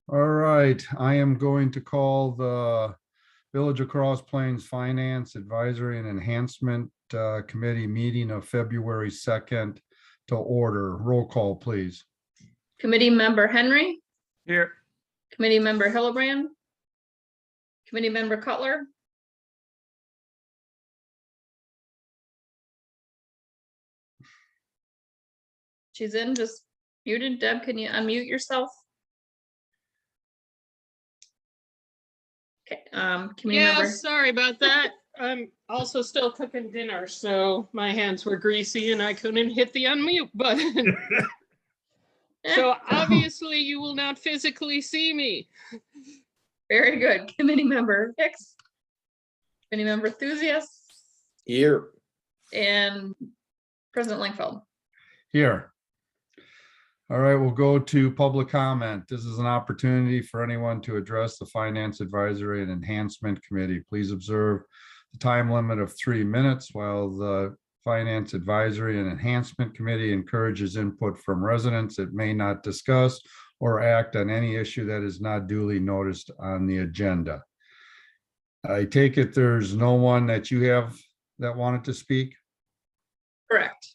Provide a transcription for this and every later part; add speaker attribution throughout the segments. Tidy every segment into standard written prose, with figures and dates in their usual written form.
Speaker 1: All right, I am going to call the Village of Cross Plains Finance Advisory and Enhancement Committee meeting of February 2nd to order. Roll call, please.
Speaker 2: Committee member Henry,
Speaker 3: Here.
Speaker 2: committee member Hillebrand, committee member Cutler. She's in, just muted. Deb, can you unmute yourself? Okay, committee
Speaker 3: Yeah,
Speaker 2: member.
Speaker 3: sorry about that. I'm also still cooking dinner, so my hands were greasy and I couldn't hit the unmute button. So obviously you will not physically see me.
Speaker 2: Very good. Committee member Hicks. Committee member Thuzias
Speaker 4: Here.
Speaker 2: and President Langfeld.
Speaker 1: Here. All right, we'll go to public comment. This is an opportunity for anyone to address the Finance Advisory and Enhancement Committee. Please observe the time limit of 3 minutes while the Finance Advisory and Enhancement Committee encourages input from residents. It may not discuss or act on any issue that is not duly noticed on the agenda. I take it there's no one that you have that wanted to speak?
Speaker 2: Correct.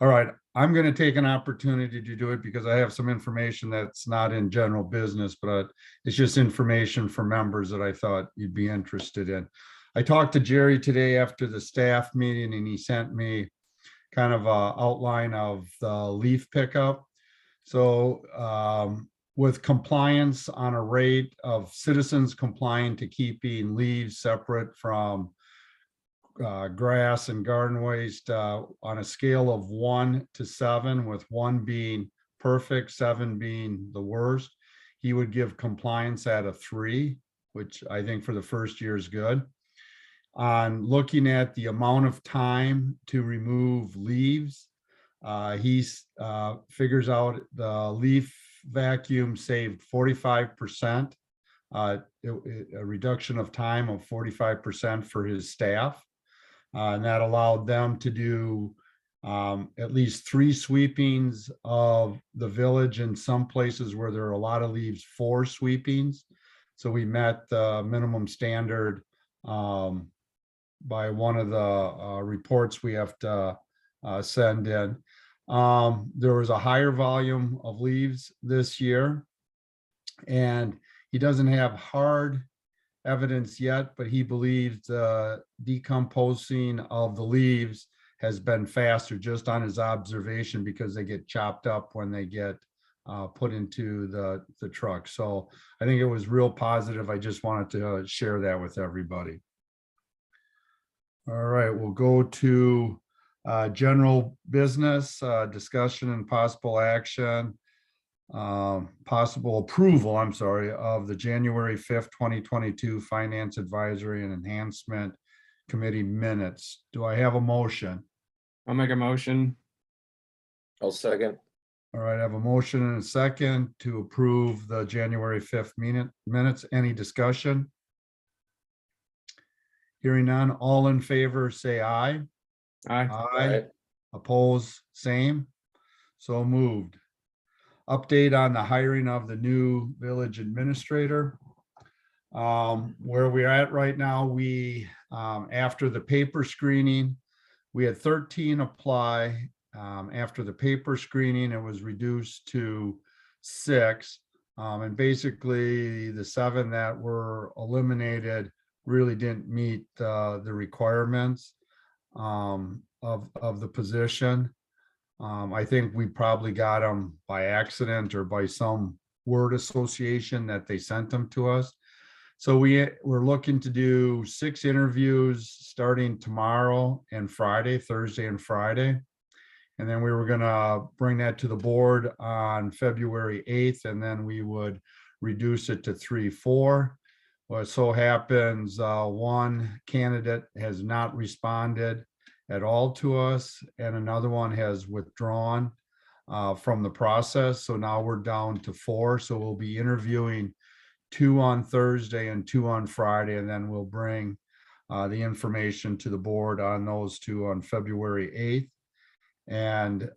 Speaker 1: All right, I'm going to take an opportunity to do it because I have some information that's not in general business, but it's just information for members that I thought you'd be interested in. I talked to Jerry today after the staff meeting and he sent me kind of an outline of the leaf pickup. So with compliance on a rate of citizens complying to keeping leaves separate from grass and garden waste on a scale of 1 to 7, with 1 being perfect, 7 being the worst, he would give compliance at a 3, which I think for the first year is good. On looking at the amount of time to remove leaves, he figures out the leaf vacuum saved 45%, a reduction of time of 45% for his staff. And that allowed them to do at least 3 sweepings of the village. In some places where there are a lot of leaves, 4 sweepings. So we met the minimum standard by one of the reports we have to send in. There was a higher volume of leaves this year, and he doesn't have hard evidence yet, but he believes the decomposing of the leaves has been faster just on his observation because they get chopped up when they get put into the truck. So I think it was real positive. I just wanted to share that with everybody. All right, we'll go to general business, discussion and possible action. Possible approval, I'm sorry, of the January 5th, 2022 Finance Advisory and Enhancement Committee minutes. Do I have a motion?
Speaker 5: I'll make a motion.
Speaker 4: I'll second.
Speaker 1: All right, I have a motion and a second to approve the January 5th minutes. Any discussion? Hearing none, all in favor, say aye.
Speaker 5: Aye.
Speaker 1: Aye. Oppose, same. So moved. Update on the hiring of the new village administrator. Where we're at right now, we, after the paper screening, we had 13 apply. After the paper screening, it was reduced to 6. And basically the 7 that were eliminated really didn't meet the requirements of the position. I think we probably got them by accident or by some word association that they sent them to us. So we're looking to do 6 interviews starting tomorrow and Friday, Thursday and Friday. And then we were gonna bring that to the board on February 8th, and then we would reduce it to 3, 4. Well, it so happens one candidate has not responded at all to us, and another one has withdrawn from the process. So now we're down to 4. So we'll be interviewing 2 on Thursday and 2 on Friday, and then we'll bring the information to the board on those 2 on February 8th. And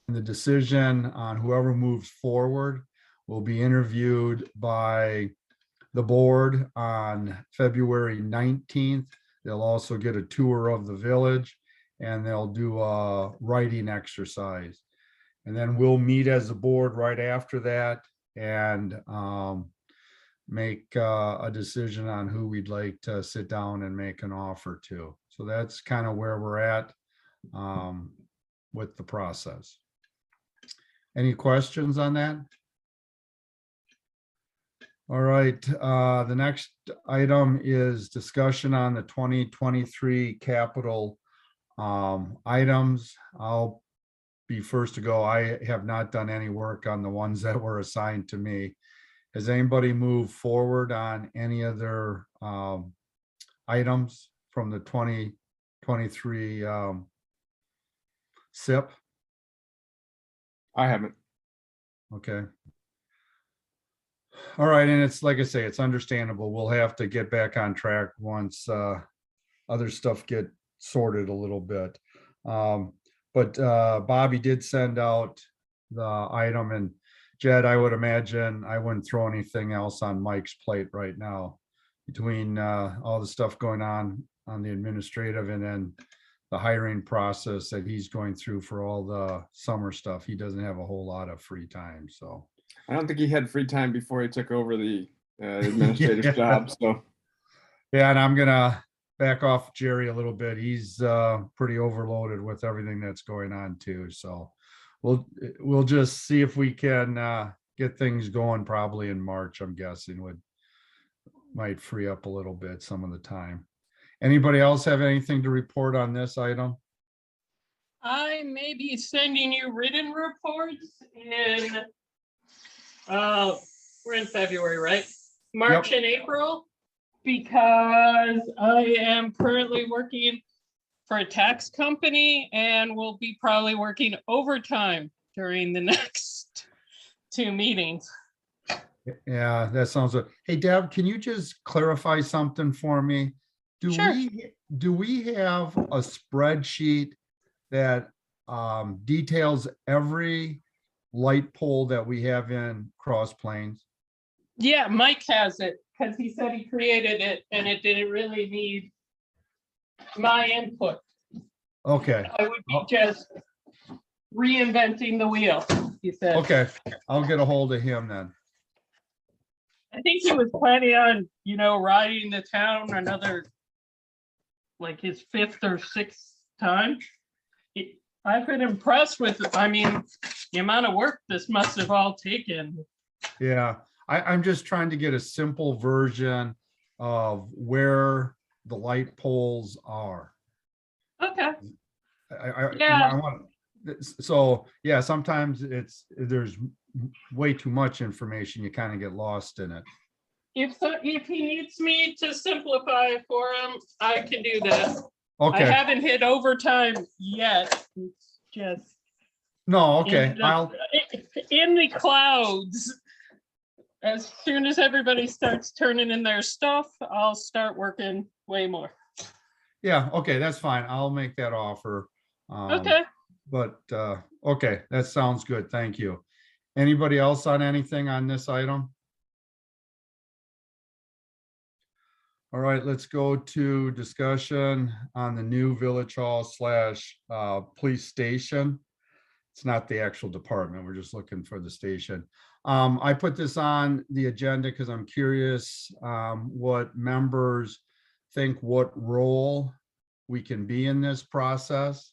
Speaker 1: the decision on whoever moves forward will be interviewed by the board on February 19th. They'll also get a tour of the village and they'll do a writing exercise. And then we'll meet as a board right after that and make a decision on who we'd like to sit down and make an offer to. So that's kind of where we're at with the process. Any questions on that? All right, the next item is discussion on the 2023 capital items. I'll be first to go. I have not done any work on the ones that were assigned to me. Has anybody moved forward on any other items from the 2023 SIP?
Speaker 5: I haven't.
Speaker 1: Okay. All right, and it's like I say, it's understandable. We'll have to get back on track once other stuff get sorted a little bit. But Bobby did send out the item, and Jed, I would imagine I wouldn't throw anything else on Mike's plate right now between all the stuff going on the administrative and then the hiring process that he's going through for all the summer stuff. He doesn't have a whole lot of free time, so.
Speaker 5: I don't think he had free time before he took over the administrative
Speaker 1: Yeah.
Speaker 5: job. So
Speaker 1: Yeah, and I'm gonna back off Jerry a little bit. He's pretty overloaded with everything that's going on too. So we'll just see if we can get things going probably in March, I'm guessing might free up a little bit some of the time. Anybody else have anything to report on this item?
Speaker 3: I may be sending you written reports in, we're in February, right? March and April, because I am currently working for a tax company and will be probably working overtime during the next 2 meetings.
Speaker 1: Yeah, that sounds good. Hey, Deb, can you just clarify something for me?
Speaker 3: Sure.
Speaker 1: Do we have a spreadsheet that details every light pole that we have in Cross Plains?
Speaker 3: Yeah, Mike has it because he said he created it and it didn't really need my input.
Speaker 1: Okay,
Speaker 3: I would be just reinventing the wheel, he said.
Speaker 1: okay, I'll get a hold of him then.
Speaker 3: I think he was planning on, riding the town another, like his 5th or 6th time. I've been impressed with, the amount of work this must have all taken.
Speaker 1: Yeah, I'm just trying to get a simple version of where the light poles are.
Speaker 3: Okay,
Speaker 1: I
Speaker 3: Yeah.
Speaker 1: want, so, yeah, sometimes there's way too much information, you kind of get lost in it.
Speaker 3: if he needs me to simplify it for him, I can do that. I
Speaker 1: Okay,
Speaker 3: haven't hit overtime yet. It's just
Speaker 1: no, okay,
Speaker 3: in the clouds. As soon as everybody starts turning in their stuff, I'll start working way more.
Speaker 1: yeah, okay, that's fine. I'll make that offer.
Speaker 3: Okay.
Speaker 1: But, okay, that sounds good. Thank you. Anybody else on anything on this item? All right, let's go to discussion on the new Village Hall / police station. It's not the actual department. We're just looking for the station. I put this on the agenda because I'm curious what members think what role we can be in this process.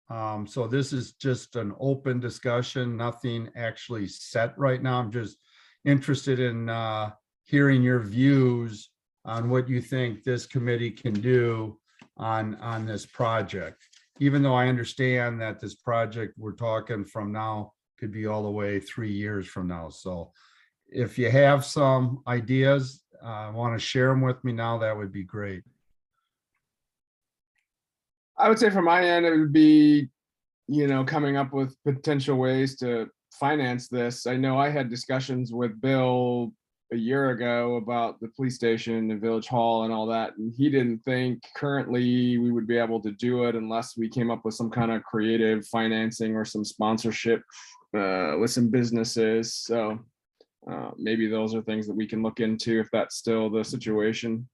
Speaker 1: So this is just an open discussion, nothing actually set right now. I'm just interested in hearing your views on what you think this committee can do on this project. Even though I understand that this project we're talking from now could be all the way 3 years from now. So if you have some ideas, want to share them with me now, that would be great.
Speaker 5: I would say from my end, it would be, coming up with potential ways to finance this. I know I had discussions with Bill a year ago about the police station, the village hall and all that. And he didn't think currently we would be able to do it unless we came up with some kind of creative financing or some sponsorship with some businesses. So Maybe those are things that we can look into if that's still the situation.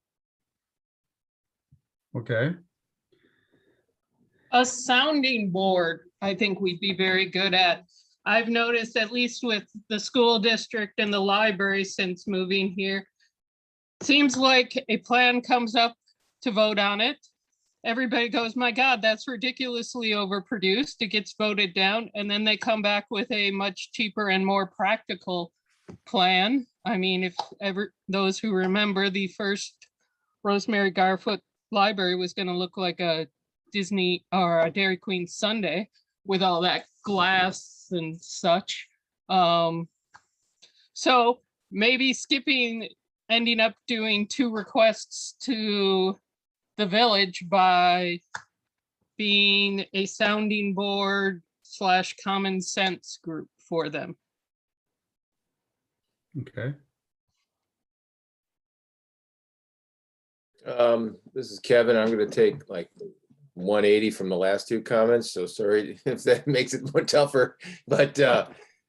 Speaker 1: Okay,
Speaker 3: A sounding board, I think we'd be very good at. I've noticed, at least with the school district and the library since moving here, seems like a plan comes up to vote on it. Everybody goes, my God, that's ridiculously overproduced. It gets voted down, and then they come back with a much cheaper and more practical plan. I mean, if ever those who remember, the first Rosemary Garfoot library was going to look like a Disney or a Dairy Queen sundae with all that glass and such. So maybe ending up doing 2 requests to the village by being a sounding board / common sense group for them.
Speaker 1: okay.
Speaker 4: This is Kevin. I'm gonna take like 180 from the last 2 comments, so sorry if that makes it more tougher. But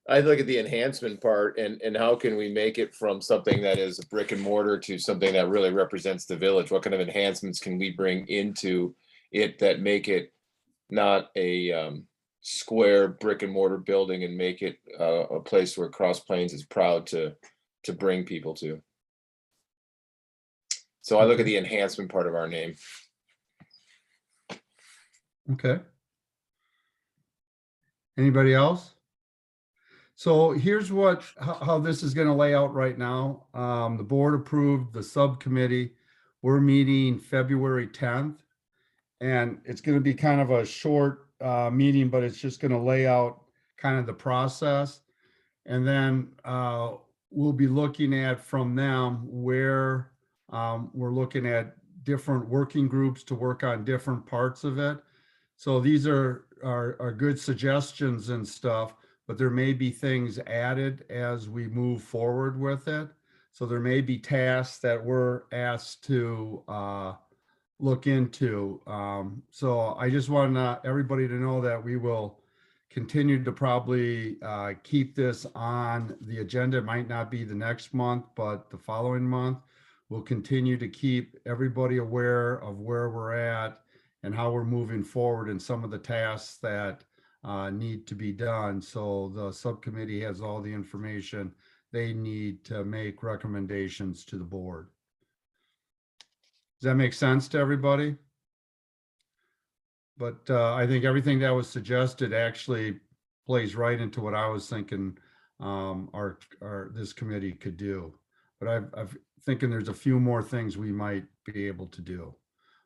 Speaker 4: I look at the enhancement part and how can we make it from something that is a brick and mortar to something that really represents the village? What kind of enhancements can we bring into it that make it not a square brick and mortar building and make it a place where Cross Plains is proud to bring people to? So I look at the enhancement part of our name.
Speaker 1: Okay. Anybody else? So here's how this is going to lay out right now. The board approved the subcommittee. We're meeting February 10th. And it's going to be kind of a short meeting, but it's just going to lay out kind of the process. And then we'll be looking at from them where we're looking at different working groups to work on different parts of it. So these are good suggestions and stuff, but there may be things added as we move forward with it. So there may be tasks that we're asked to look into. So I just want everybody to know that we will continue to probably keep this on the agenda. It might not be the next month, but the following month. We'll continue to keep everybody aware of where we're at and how we're moving forward and some of the tasks that need to be done. So the subcommittee has all the information they need to make recommendations to the board. Does that make sense to everybody? But I think everything that was suggested actually plays right into what I was thinking this committee could do. But I'm thinking there's a few more things we might be able to do.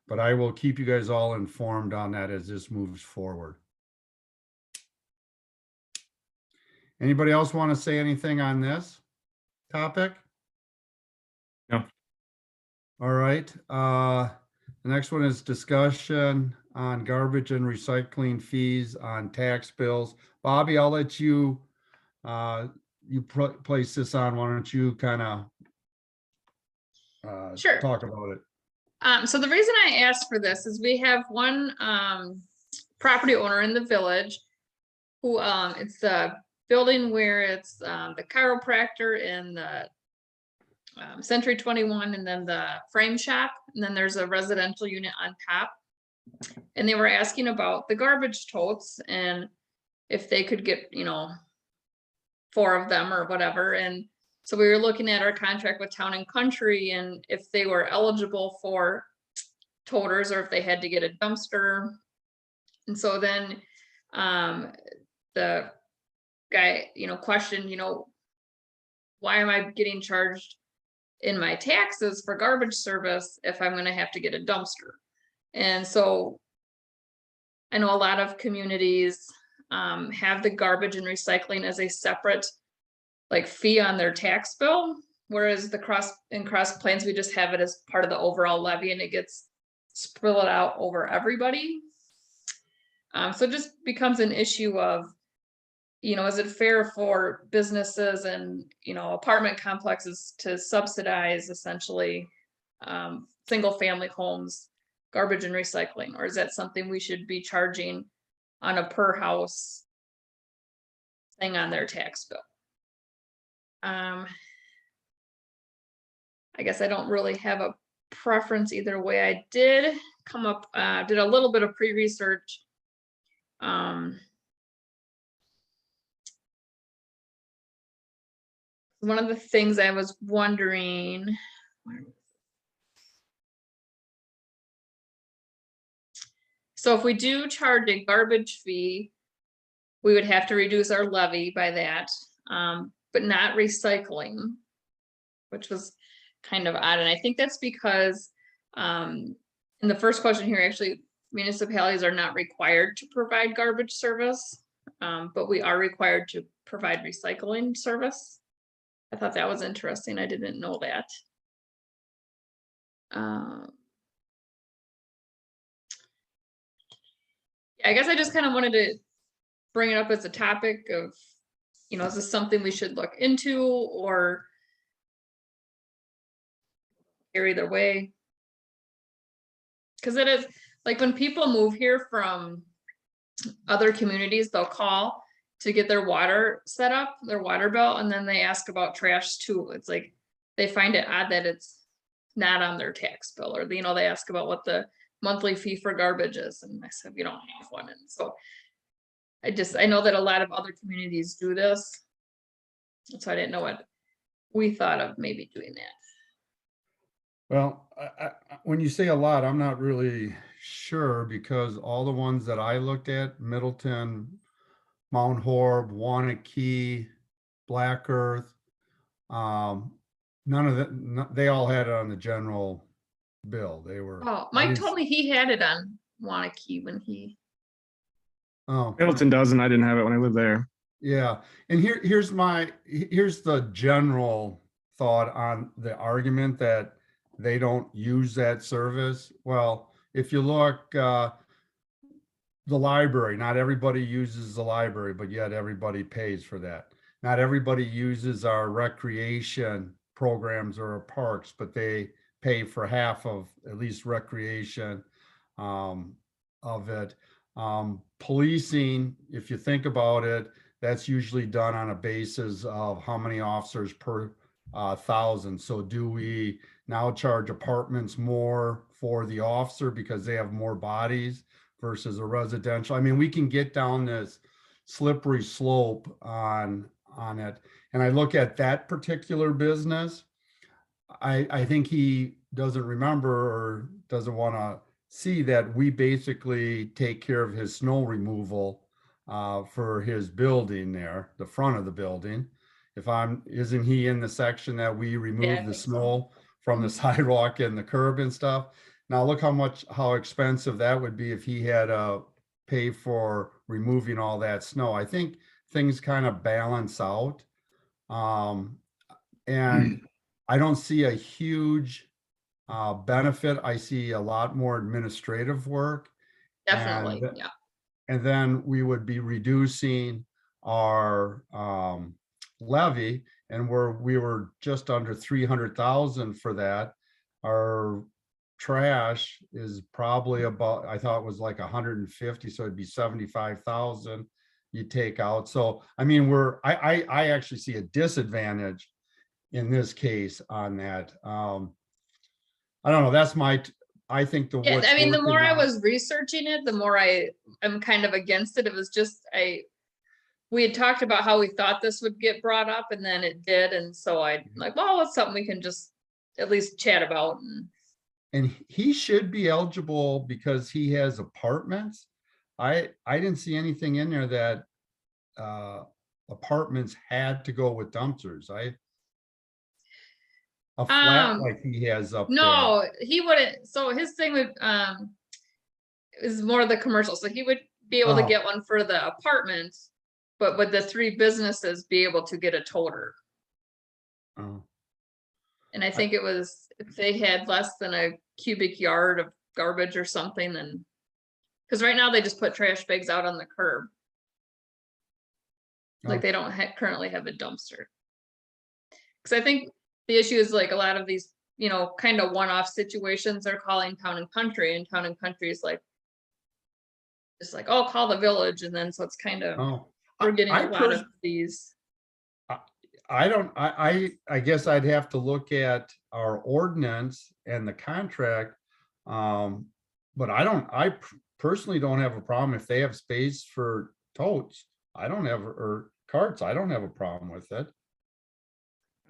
Speaker 1: But I will keep you guys all informed on that as this moves forward. Anybody else want to say anything on this topic?
Speaker 6: No.
Speaker 1: All right. The next one is discussion on garbage and recycling fees on tax bills. Bobby, I'll let you place this on. Why don't you kind of
Speaker 2: Sure.
Speaker 1: talk about it?
Speaker 2: So the reason I asked for this is we have one property owner in the village who it's the building where it's the chiropractor and the Century 21 and then the frame shop, and then there's a residential unit on top. And they were asking about the garbage totes and if they could get, 4 of them or whatever. And so we were looking at our contract with Town and Country and if they were eligible for toters or if they had to get a dumpster. And so then the guy, questioned, why am I getting charged in my taxes for garbage service if I'm going to have to get a dumpster? And so I know a lot of communities have the garbage and recycling as a separate fee on their tax bill, whereas in Cross Plains we just have it as part of the overall levy and it gets split out over everybody. So it just becomes an issue of, is it fair for businesses and apartment complexes to subsidize essentially single family homes garbage and recycling, or is that something we should be charging on a per house thing on their tax bill? I guess I don't really have a preference either way. I did come up, did a little bit of pre-research. One of the things I was wondering, so if we do charge a garbage fee, we would have to reduce our levy by that, but not recycling, which was kind of odd. And I think that's because in the first question here, actually, municipalities are not required to provide garbage service, but we are required to provide recycling service. I thought that was interesting. I didn't know that. I guess I just kind of wanted to bring it up as a topic of, you know, is this something we should look into or either way? Because it is like when people move here from other communities, they'll call to get their water set up, their water bill, and then they ask about trash too. It's like they find it odd that it's not on their tax bill, or you know, they ask about what the monthly fee for garbage is, and I said we don't have one. And so I know that a lot of other communities do this, so I didn't know what we thought of maybe doing that.
Speaker 1: Well, when you say a lot, I'm not really sure because all the ones that I looked at, Middleton, Mount Horeb, Wanakee, Black Earth, none of them, they all had it on the general bill. They were.
Speaker 2: Oh,
Speaker 1: I
Speaker 2: Mike
Speaker 1: didn't
Speaker 2: told me he had it on Wanakee when he.
Speaker 1: Oh,
Speaker 6: Middleton doesn't. I didn't have it when I lived there.
Speaker 1: yeah. And here's the general thought on the argument that they don't use that service. Well, if you look, the library, not everybody uses the library, but yet everybody pays for that. Not everybody uses our recreation programs or our parks, but they pay for half of at least recreation of it. Policing, if you think about it, that's usually done on a basis of how many officers per thousand. So do we now charge apartments more for the officer because they have more bodies versus a residential? I mean, we can get down this slippery slope on it. And I look at that particular business, I think he doesn't remember or doesn't want to see that we basically take care of his snow removal for his building there, the front of the building. Isn't he in the section that we
Speaker 2: Yeah, I
Speaker 1: remove the
Speaker 2: think so.
Speaker 1: snow from the sidewalk and the curb and stuff? Now look how expensive that would be if he had to pay for removing all that snow. I think things kind of balance out. And I don't see a huge benefit. I see a lot more administrative work.
Speaker 2: Definitely,
Speaker 1: And
Speaker 2: yeah.
Speaker 1: and then we would be reducing our levy, and we were just under 300,000 for that. Our trash is probably about, I thought it was like 150, so it'd be 75,000 you take out. So I mean, I actually see a disadvantage in this case on that. I don't know, that's I think
Speaker 2: Yeah,
Speaker 1: what's
Speaker 2: I mean, the
Speaker 1: working
Speaker 2: more I
Speaker 1: now-
Speaker 2: was researching it, the more I'm kind of against it. It was just, we had talked about how we thought this would get brought up and then it did. And so I like, well, it's something we can just at least chat about.
Speaker 1: And he should be eligible because he has apartments. I didn't see anything in there that apartments had to go with dumpsters. A flat like he has up there.
Speaker 2: No, he wouldn't. So his thing would, is more the commercial. So he would be able to
Speaker 1: Oh.
Speaker 2: get one for the apartment, but would the 3 businesses be able to get a toter?
Speaker 1: Oh.
Speaker 2: And I think it was, if they had less than a cubic yard of garbage or something, then, because right now they just put trash bags out on the curb. Like
Speaker 1: Oh.
Speaker 2: they don't currently have a dumpster. Because I think the issue is like a lot of these, you know, kind of one-off situations they're calling Town and Country, and Town and Country is like, it's like, oh, call the village. And then so it's kind of,
Speaker 1: Oh.
Speaker 2: we're getting
Speaker 1: I
Speaker 2: a lot of
Speaker 1: pers-
Speaker 2: these.
Speaker 1: I guess I'd have to look at our ordinance and the contract. But I personally don't have a problem if they have space for totes. I don't have, or carts, I don't have a problem with it.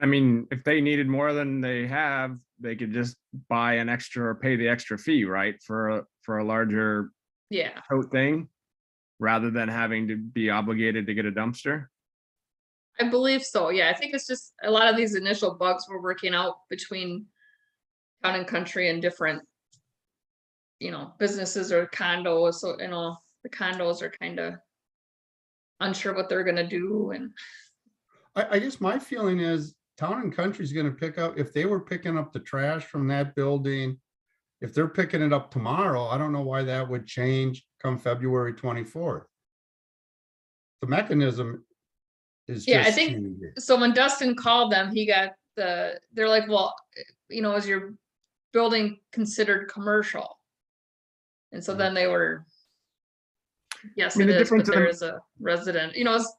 Speaker 6: I mean, if they needed more than they have, they could just buy an extra or pay the extra fee, right? For a larger
Speaker 2: Yeah,
Speaker 6: tote thing, rather than having to be obligated to get a dumpster.
Speaker 2: I believe so. Yeah, I think it's just a lot of these initial bugs we're working out between town and country and different, businesses or condos. So, the condos are kind of unsure what they're gonna do, and
Speaker 1: I guess my feeling is Town and Country is gonna pick up, if they were picking up the trash from that building, if they're picking it up tomorrow, I don't know why that would change come February 24th. The mechanism is
Speaker 2: Yeah, I
Speaker 1: just
Speaker 2: think-
Speaker 1: changing.
Speaker 2: so when Dustin called them, they're like, well, is your building considered commercial? And so then they were, yes,
Speaker 6: I mean,
Speaker 2: it
Speaker 6: the
Speaker 2: is, but
Speaker 6: difference in
Speaker 2: there
Speaker 6: the-
Speaker 2: is a resident, it's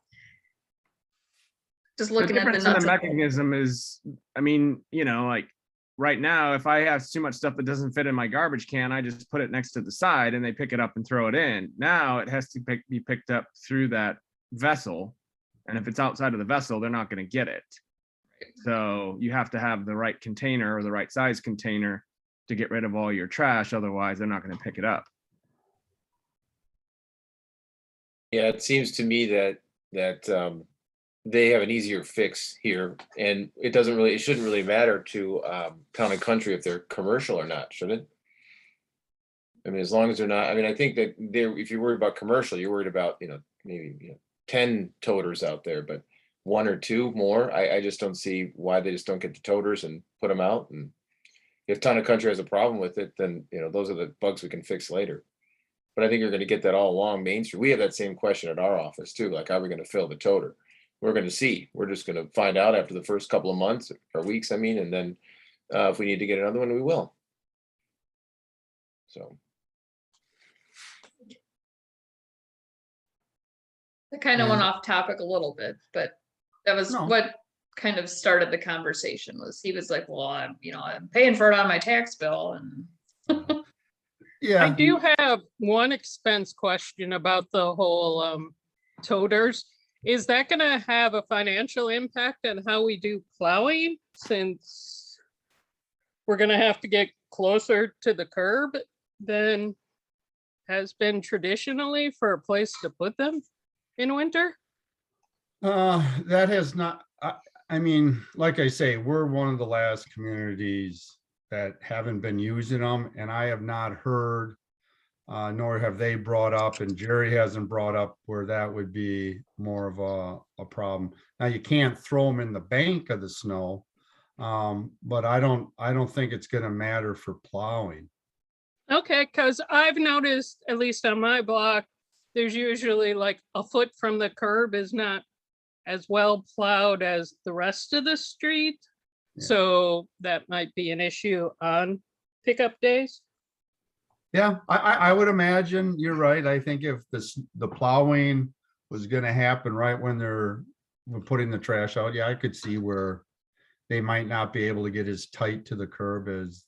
Speaker 2: just
Speaker 6: The
Speaker 2: looking at the
Speaker 6: difference in
Speaker 2: nuts
Speaker 6: the
Speaker 2: and bolts.
Speaker 6: mechanism is, I mean, like right now, if I have too much stuff that doesn't fit in my garbage can, I just put it next to the side and they pick it up and throw it in. Now it has to be picked up through that vessel. And if it's outside of the vessel, they're not going to get it. So you have to have the right container or the right size container to get rid of all your trash. Otherwise, they're not going to pick it up.
Speaker 4: Yeah, it seems to me that they have an easier fix here, and it shouldn't really matter to Town and Country if they're commercial or not, should it? I mean, as long as they're not, I mean, I think that if you're worried about commercial, you're worried about, maybe 10 toters out there, but one or two more, I just don't see why they just don't get the toters and put them out. And if Town and Country has a problem with it, then, those are the bugs we can fix later. But I think you're gonna get that all along Main Street. We have that same question at our office too, like, how are we gonna fill the toter? We're gonna see. We're just gonna find out after the first couple of months or weeks, I mean, and then if we need to get another one, we will. So,
Speaker 2: I kind of went
Speaker 1: And-
Speaker 2: off topic a little bit, but that was
Speaker 1: No.
Speaker 2: what kind of started the conversation. Was he was like, well, I'm paying for it on my tax bill, and
Speaker 3: I
Speaker 1: Yeah,
Speaker 3: do have one expense question about the whole toters. Is that gonna have a financial impact on how we do plowing, since we're gonna have to get closer to the curb than has been traditionally for a place to put them in winter?
Speaker 1: that has not, I mean, like I say, we're one of the last communities that haven't been using them, and I have not heard, nor have they brought up, and Jerry hasn't brought up where that would be more of a problem. Now, you can't throw them in the bank of the snow, but I don't think it's gonna matter for plowing.
Speaker 3: Okay, because I've noticed, at least on my block, there's usually like a foot from the curb is not as well plowed as the rest of the street.
Speaker 1: Yeah.
Speaker 3: So that might be an issue on pickup days.
Speaker 1: Yeah, I would imagine you're right. I think if the plowing was gonna happen right when we're putting the trash out, yeah, I could see where they might not be able to get as tight to the curb as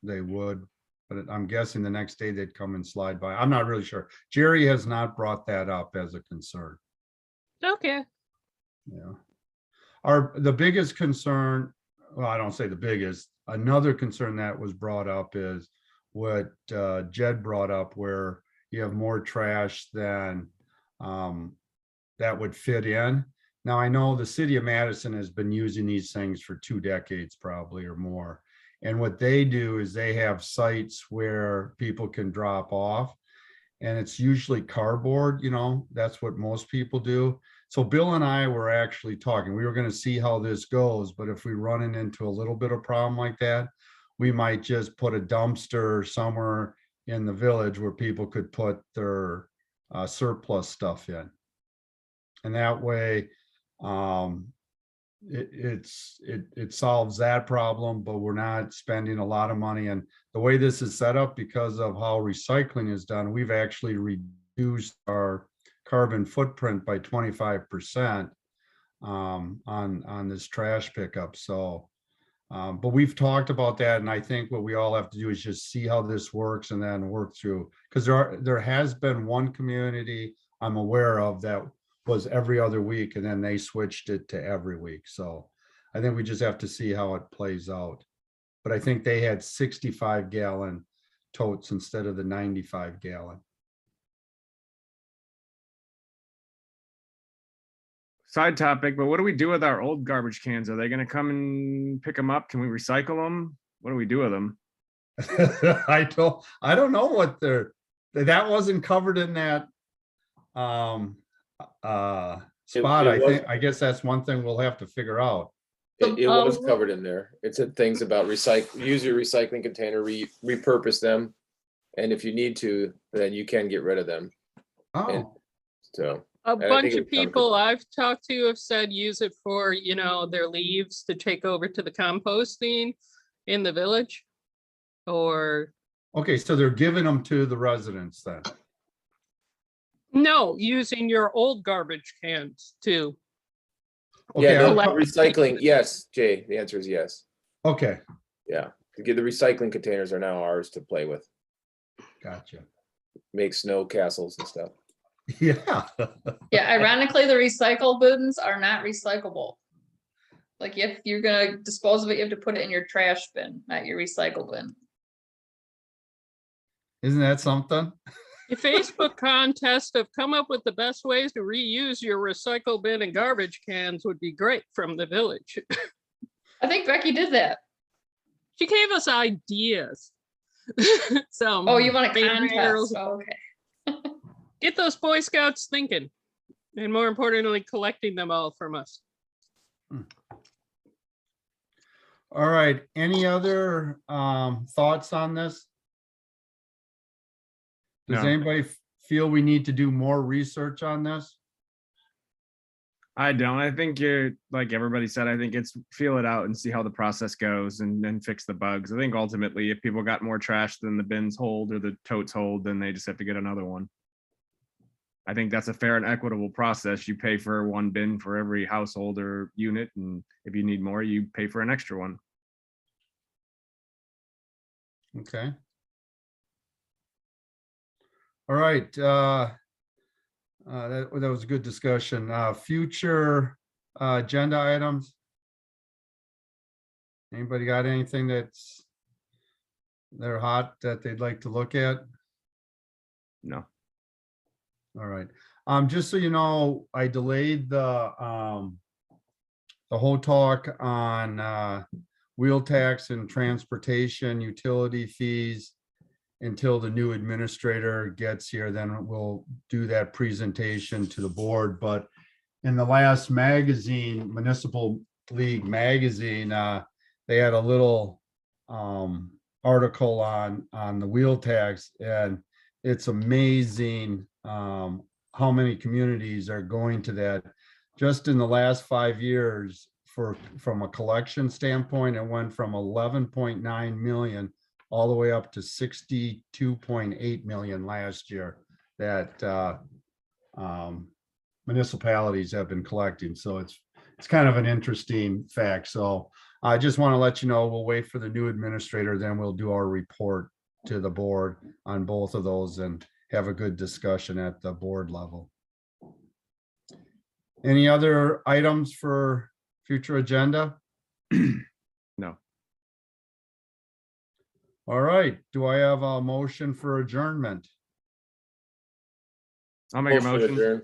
Speaker 1: they would. But I'm guessing the next day they'd come and slide by. I'm not really sure. Jerry has not brought that up as a concern.
Speaker 3: Okay,
Speaker 1: Yeah. The biggest concern, well, I don't say the biggest, another concern that was brought up is what Jed brought up, where you have more trash than that would fit in. Now, I know the city of Madison has been using these things for 2 decades probably or more. And what they do is they have sites where people can drop off. And it's usually cardboard, that's what most people do. So Bill and I were actually talking, we were going to see how this goes, but if we run into a little bit of problem like that, we might just put a dumpster somewhere in the village where people could put their surplus stuff in. And that way, it solves that problem, but we're not spending a lot of money. And the way this is set up, because of how recycling is done, we've actually reduced our carbon footprint by 25%. on this trash pickup. So, but we've talked about that, and I think what we all have to do is just see how this works and then work through, because there has been one community I'm aware of that was every other week, and then they switched it to every week. So I think we just have to see how it plays out. But I think they had 65-gallon totes instead of the 95-gallon.
Speaker 6: Side topic, but what do we do with our old garbage cans? Are they gonna come and pick them up? Can we recycle them? What do we do with them?
Speaker 1: I don't know what that wasn't covered in that spot. I guess that's one thing we'll have to figure out.
Speaker 4: It was covered in there. It said things about use your recycling container, repurpose them. And if you need to, then you can get rid of them.
Speaker 1: Oh,
Speaker 4: So.
Speaker 3: A
Speaker 4: And I
Speaker 3: bunch
Speaker 4: think
Speaker 3: of
Speaker 4: it was covered.
Speaker 3: people I've talked to have said use it for, you know, their leaves to take over to the composting in the village. Or,
Speaker 1: okay, so they're giving them to the residents then.
Speaker 3: no, using your old garbage cans too.
Speaker 1: Okay,
Speaker 4: Yeah, the
Speaker 1: I'll co-
Speaker 4: recycling, yes, Jay, the answer is yes.
Speaker 1: okay,
Speaker 4: Yeah, the recycling containers are now ours to play with,
Speaker 1: gotcha.
Speaker 4: make snow castles and stuff.
Speaker 1: Yeah.
Speaker 2: Yeah, ironically, the recycle bins are not recyclable. Like if you're gonna dispose of it, you have to put it in your trash bin, not your recycle bin.
Speaker 1: Isn't that something?
Speaker 3: A Facebook contest of come up with the best ways to reuse your recycle bin and garbage cans would be great from the village.
Speaker 2: I think Becky did that.
Speaker 3: She gave us ideas. So.
Speaker 2: Oh, you want a
Speaker 3: maybe
Speaker 2: contest? Oh, okay.
Speaker 3: Get those Boy Scouts thinking, and more importantly, collecting them all from us.
Speaker 1: All right, any other thoughts on this? Does
Speaker 6: No.
Speaker 1: anybody feel we need to do more research on this?
Speaker 6: I don't. I think you're like everybody said. I think it's feel it out and see how the process goes and then fix the bugs. I think ultimately, if people got more trash than the bins hold or the totes hold, then they just have to get another one. I think that's a fair and equitable process. You pay for one bin for every household or unit, and if you need more, you pay for an extra one.
Speaker 1: Okay. All right, that was a good discussion. Future agenda items. Anybody got anything they're hot that they'd like to look at?
Speaker 6: No.
Speaker 1: All right, just so you know, I delayed the whole talk on wheel tax and transportation utility fees until the new administrator gets here. Then we'll do that presentation to the board. But in the last magazine, Municipal League magazine, they had a little article on the wheel tax, and it's amazing how many communities are going to that. Just in the last 5 years, from a collection standpoint, it went from 11.9 million all the way up to 62.8 million last year that municipalities have been collecting. So it's kind of an interesting fact. So I just want to let you know, we'll wait for the new administrator, then we'll do our report to the board on both of those and have a good discussion at the board level. Any other items for future agenda?
Speaker 6: No.
Speaker 1: All right, do I have a motion for adjournment?
Speaker 6: I'll make a
Speaker 4: to
Speaker 6: motion.
Speaker 4: adjourn.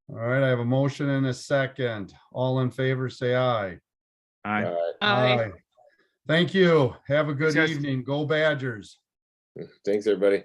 Speaker 1: All right, I have a motion and a second. All in favor, say aye.
Speaker 6: Aye.
Speaker 4: All right.
Speaker 2: Aye.
Speaker 1: Thank you. Have a good
Speaker 6: Thanks, guys.
Speaker 1: evening. Go Badgers.
Speaker 4: Thanks, everybody.